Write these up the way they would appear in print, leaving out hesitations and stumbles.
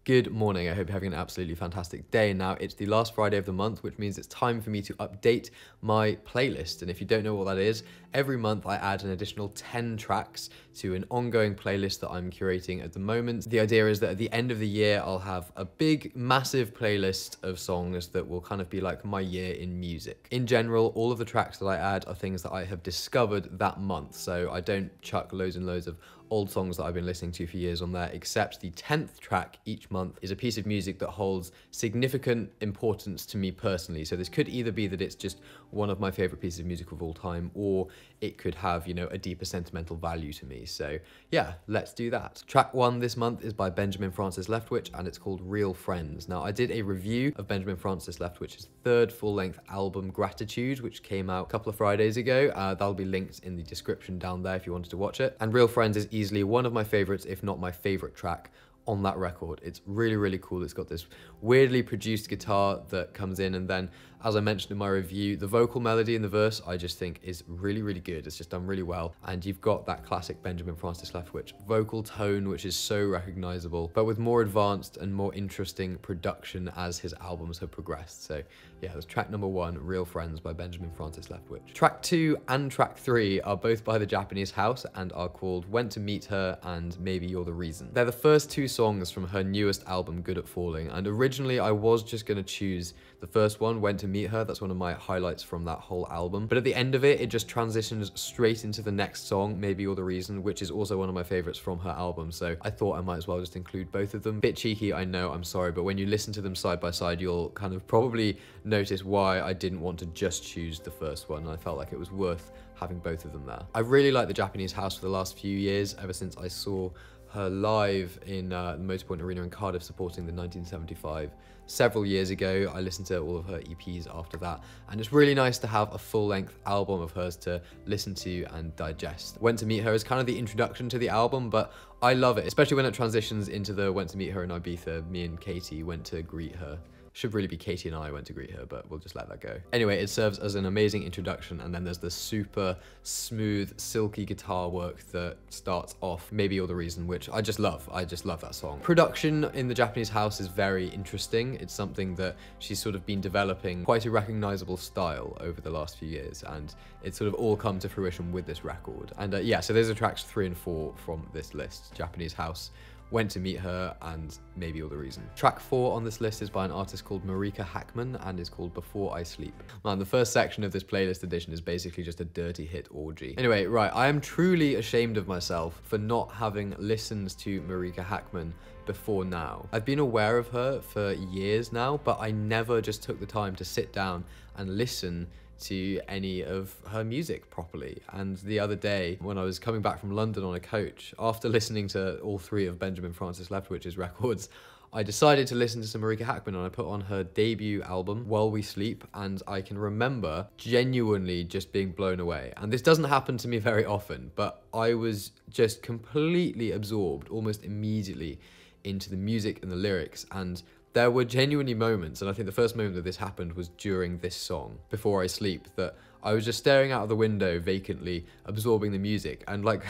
Good morning, I hope you're having an absolutely fantastic day. Now, it's the last Friday of the month, which means it's time for me to update my playlist. And if you don't know what that is, every month I add an additional 10 tracks to an ongoing playlist that I'm curating at the moment. The idea is that at the end of the year, I'll have a big, massive playlist of songs that will kind of be like my year in music. In general, all of the tracks that I add are things that I have discovered that month. So I don't chuck loads and loads of old songs that I've been listening to for years on there, except the 10th track each month is a piece of music that holds significant importance to me personally. So this could either be that it's just one of my favorite pieces of music of all time, or it could have, you know, a deeper sentimental value to me. So yeah, let's do that. Track 1 this month is by Benjamin Francis Leftwich, and it's called Real Friends. Now, I did a review of Benjamin Francis Leftwich's third full-length album, Gratitude, which came out a couple of Fridays ago. That'll be linked in the description down there if you wanted to watch it. And Real Friends is easily one of my favorites, if not my favorite track on that record. It's really, really cool. It's got this weirdly produced guitar that comes in, and then, as I mentioned in my review, the vocal melody in the verse I just think is really, really good. It's just done really well, and you've got that classic Benjamin Francis Leftwich vocal tone, which is so recognizable, but with more advanced and more interesting production as his albums have progressed. So yeah, that's track number 1, Real Friends by Benjamin Francis Leftwich. Track 2 and track 3 are both by the Japanese House and are called Went to Meet Her and Maybe You're the Reason. They're the first 2 songs from her newest album, Good at Falling, and originally I was just going to choose the first one, Went to Meet Her. That's one of my highlights from that whole album. But at the end of it, it just transitions straight into the next song, Maybe You're the Reason, which is also one of my favorites from her album. So I thought I might as well just include both of them. Bit cheeky, I know, I'm sorry, but when you listen to them side by side, you'll kind of probably notice why I didn't want to just choose the first one. I felt like it was worth having both of them there. I really like the Japanese House for the last few years, ever since I saw her live in the Motorpoint Arena in Cardiff supporting the 1975 several years ago. I listened to all of her EPs after that, and it's really nice to have a full-length album of hers to listen to and digest. Went to Meet Her is kind of the introduction to the album, but I love it, especially when it transitions into the Went to Meet Her in Ibiza. Me and Katie went to greet her. Should really be Katie and I went to greet her, but we'll just let that go. Anyway, it serves as an amazing introduction, and then there's the super smooth, silky guitar work that starts off Maybe You're the Reason, which I just love. I just love that song. Production in the Japanese House is very interesting. It's something that she's sort of been developing quite a recognizable style over the last few years, and it's sort of all come to fruition with this record. And yeah, so those are tracks 3 and 4 from this list: Japanese House, Went to Meet Her, and Maybe You're the Reason. Track 4 on this list is by an artist called Marika Hackman and is called Before I Sleep. Man, the first section of this playlist edition is basically just a dirty hit orgy. Anyway, right, I am truly ashamed of myself for not having listened to Marika Hackman before now. I've been aware of her for years now, but I never just took the time to sit down and listen to any of her music properly. And the other day, when I was coming back from London on a coach, after listening to all 3 of Benjamin Francis Leftwich's records, I decided to listen to some Marika Hackman, and I put on her debut album, While We Sleep, and I can remember genuinely just being blown away. And this doesn't happen to me very often, but I was just completely absorbed almost immediately into the music and the lyrics, and there were genuinely moments, and I think the first moment that this happened was during this song, Before I Sleep, that I was just staring out of the window vacantly, absorbing the music, and like,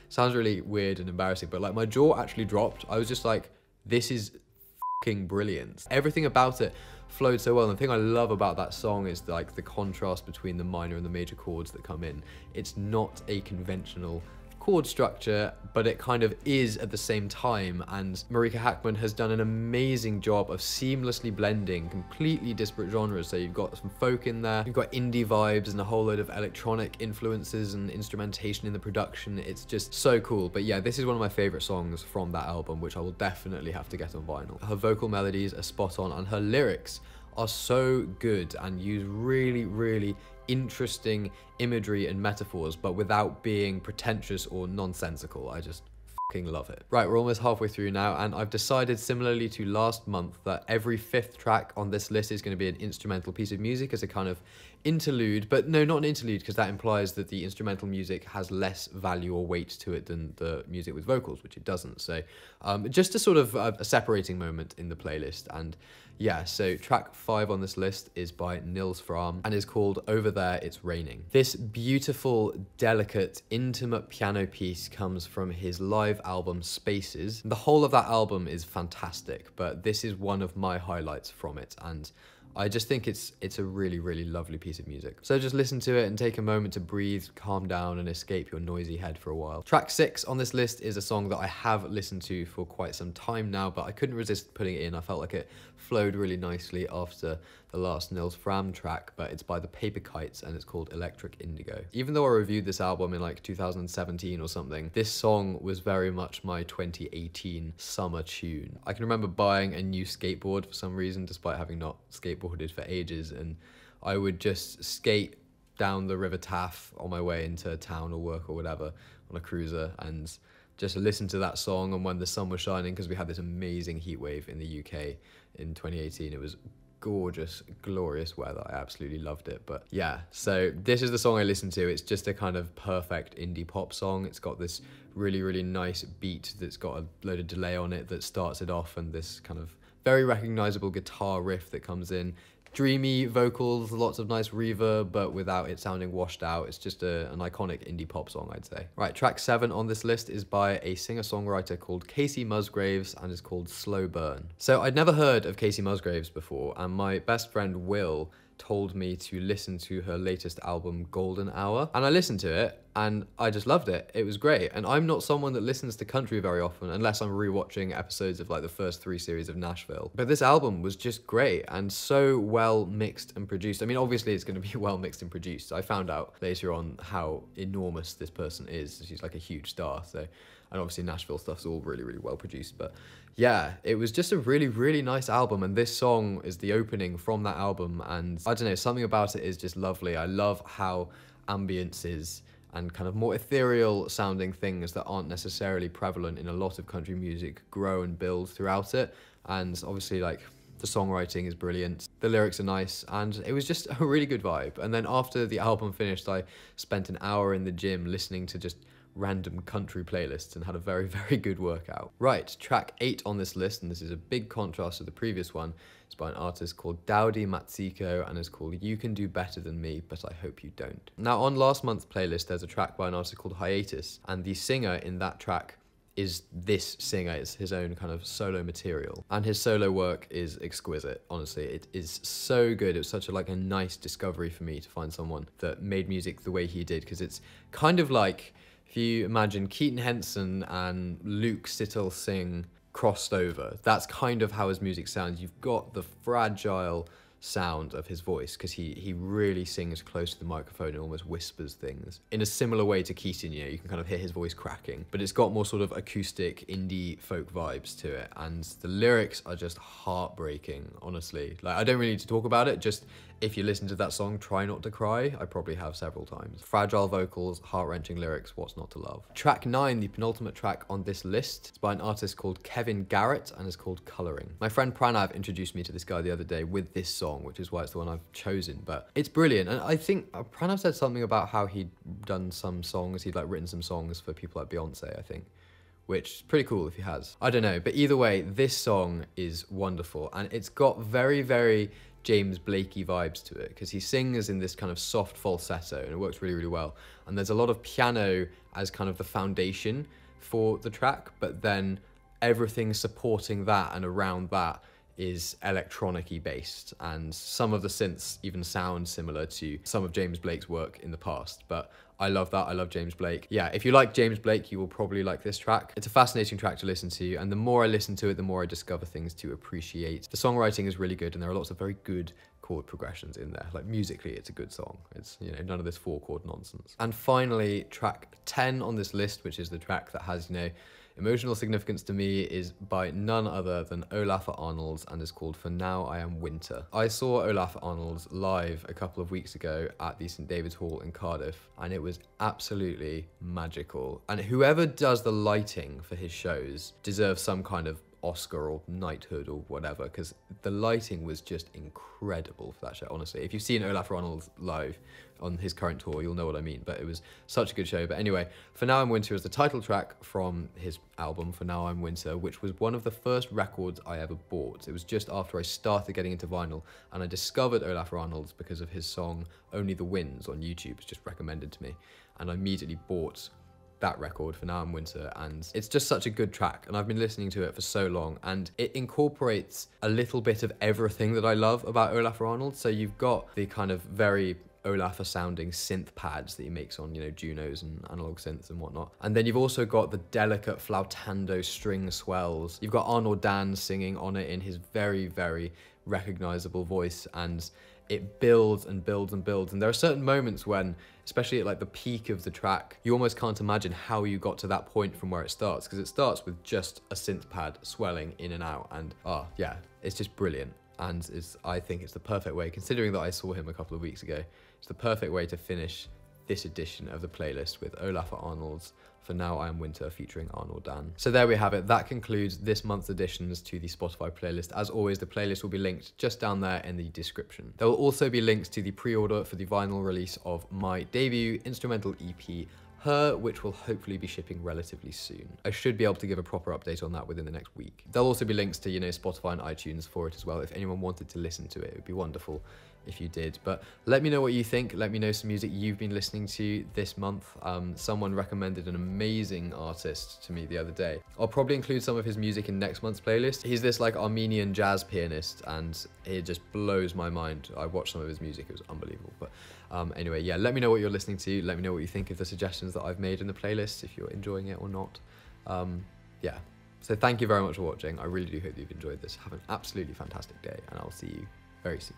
sounds really weird and embarrassing, but like my jaw actually dropped. I was just like, this is fucking brilliant. Everything about it flowed so well, and the thing I love about that song is like the contrast between the minor and the major chords that come in. It's not a conventional chord structure, but it kind of is at the same time, and Marika Hackman has done an amazing job of seamlessly blending completely disparate genres. So you've got some folk in there, you've got indie vibes and a whole load of electronic influences and instrumentation in the production. It's just so cool. But yeah, this is one of my favorite songs from that album, which I will definitely have to get on vinyl. Her vocal melodies are spot on, and her lyrics are so good and use really, really interesting imagery and metaphors, but without being pretentious or nonsensical. I just fucking love it. Right, we're almost halfway through now, and I've decided, similarly to last month, that every 5th track on this list is going to be an instrumental piece of music as a kind of interlude, but no, not an interlude, because that implies that the instrumental music has less value or weight to it than the music with vocals, which it doesn't. So just a sort of a separating moment in the playlist. And yeah, so track 5 on this list is by Nils Frahm and is called Over There It's Raining. This beautiful, delicate, intimate piano piece comes from his live album Spaces. The whole of that album is fantastic, but this is one of my highlights from it, and I just think it's a really, really lovely piece of music. So just listen to it and take a moment to breathe, calm down, and escape your noisy head for a while. Track 6 on this list is a song that I have listened to for quite some time now, but I couldn't resist putting it in. I felt like it flowed really nicely after the last Nils Frahm track, but it's by the Paper Kites and it's called Electric Indigo. Even though I reviewed this album in like 2017 or something, this song was very much my 2018 summer tune. I can remember buying a new skateboard for some reason, despite having not skateboarded for ages, and I would just skate down the River Taff on my way into town or work or whatever on a cruiser and just listen to that song. And when the sun was shining, because we had this amazing heat wave in the UK in 2018, it was gorgeous, glorious weather. I absolutely loved it. But yeah, so this is the song I listened to. It's just a kind of perfect indie pop song. It's got this really, really nice beat that's got a load of delay on it that starts it off, and this kind of very recognizable guitar riff that comes in. Dreamy vocals, lots of nice reverb, but without it sounding washed out. It's just an iconic indie pop song, I'd say. Right, track 7 on this list is by a singer-songwriter called Casey Musgraves and is called Slow Burn. So I'd never heard of Casey Musgraves before, and my best friend Will told me to listen to her latest album, Golden Hour, and I listened to it and I just loved it. It was great. And I'm not someone that listens to country very often unless I'm rewatching episodes of like the first 3 series of Nashville. But this album was just great and so well mixed and produced. I mean, obviously it's going to be well mixed and produced. I found out later on how enormous this person is. She's like a huge star. So, and obviously Nashville stuff's all really, really well produced. But yeah, it was just a really, really nice album. And this song is the opening from that album. And I don't know, something about it is just lovely. I love how ambiences and kind of more ethereal sounding things that aren't necessarily prevalent in a lot of country music grow and build throughout it. And obviously, like, the songwriting is brilliant, the lyrics are nice, and it was just a really good vibe. And then after the album finished, I spent an hour in the gym listening to just random country playlists and had a very, very good workout. Right, track 8 on this list, and this is a big contrast to the previous one. It's by an artist called Dowdy Matsiko and is called You Can Do Better Than Me, But I Hope You Don't. Now, on last month's playlist, there's a track by an artist called Hiatus, and the singer in that track is this singer. It's his own kind of solo material, and his solo work is exquisite. Honestly, it is so good. It was such a nice discovery for me to find someone that made music the way he did, because it's kind of like if you imagine Keaton Henson and Luke Sittle Singh crossed over. That's kind of how his music sounds. You've got the fragile sound of his voice, because he really sings close to the microphone and almost whispers things in a similar way to Keaton. You can kind of hear his voice cracking, but it's got more sort of acoustic indie folk vibes to it, and the lyrics are just heartbreaking, honestly. Like, I don't really need to talk about it, just if you listen to that song, try not to cry. I probably have several times. Fragile vocals, heart-wrenching lyrics, what's not to love? Track 9, the penultimate track on this list, is by an artist called Kevin Garrett and is called Colouring. My friend Pranav introduced me to this guy the other day with this song, which is why it's the one I've chosen, but it's brilliant. And I think Pranav said something about how he'd done some songs, he'd written some songs for people like Beyonce, I think, which is pretty cool if he has. I don't know, but either way, this song is wonderful, and it's got very, very James Blakey vibes to it, because he sings in this kind of soft falsetto and it works really, really well. And there's a lot of piano as kind of the foundation for the track, but then everything supporting that and around that is electronic-y based, and some of the synths even sound similar to some of James Blake's work in the past. But I love that. I love James Blake. Yeah, if you like James Blake, you will probably like this track. It's a fascinating track to listen to, and the more I listen to it, the more I discover things to appreciate. The songwriting is really good, and there are lots of very good chord progressions in there. Like, musically, it's a good song. It's, none of this 4-chord nonsense. And finally, track 10 on this list, which is the track that has, emotional significance to me, is by none other than Olafur Arnalds and is called For Now I Am Winter. I saw Olafur Arnalds live a couple of weeks ago at the St David's Hall in Cardiff, and it was absolutely magical. And whoever does the lighting for his shows deserves some kind of Oscar or knighthood or whatever, because the lighting was just incredible for that show, honestly. If you've seen Olaf Ronald live on his current tour, you'll know what I mean, but it was such a good show. But anyway, For Now I'm Winter is the title track from his album For Now I'm Winter, which was one of the first records I ever bought. It was just after I started getting into vinyl, and I discovered Olaf Ronald because of his song Only the Winds on YouTube. It's just recommended to me, and I immediately bought that record, For Now I'm Winter, and it's just such a good track, and I've been listening to it for so long, and it incorporates a little bit of everything that I love about Olaf Ronald. So you've got the kind of very Olaf sounding synth pads that he makes on, you know, Junos and analog synths and whatnot. And then you've also got the delicate flautando string swells. You've got Arnold Dan singing on it in his very, very recognizable voice, and it builds and builds and builds. And there are certain moments when, especially at like the peak of the track, you almost can't imagine how you got to that point from where it starts, because it starts with just a synth pad swelling in and out, and yeah, it's just brilliant. And I think it's the perfect way, considering that I saw him a couple of weeks ago, it's the perfect way to finish this edition of the playlist with Olaf Arnold's For Now I Am Winter featuring Arnold Dan. So there we have it. That concludes this month's additions to the Spotify playlist. As always, the playlist will be linked just down there in the description. There will also be links to the pre-order for the vinyl release of my debut instrumental EP, Her, which will hopefully be shipping relatively soon. I should be able to give a proper update on that within the next week. There'll also be links to, you know, Spotify and iTunes for it as well. If anyone wanted to listen to it, it would be wonderful if you did. But let me know what you think. Let me know some music you've been listening to this month. Someone recommended an amazing artist to me the other day. I'll probably include some of his music in next month's playlist. He's this like Armenian jazz pianist, and it just blows my mind. I watched some of his music, it was unbelievable. But anyway, yeah, let me know what you're listening to. Let me know what you think of the suggestions that I've made in the playlist, if you're enjoying it or not. Yeah, so thank you very much for watching. I really do hope you've enjoyed this. Have an absolutely fantastic day, and I'll see you very soon.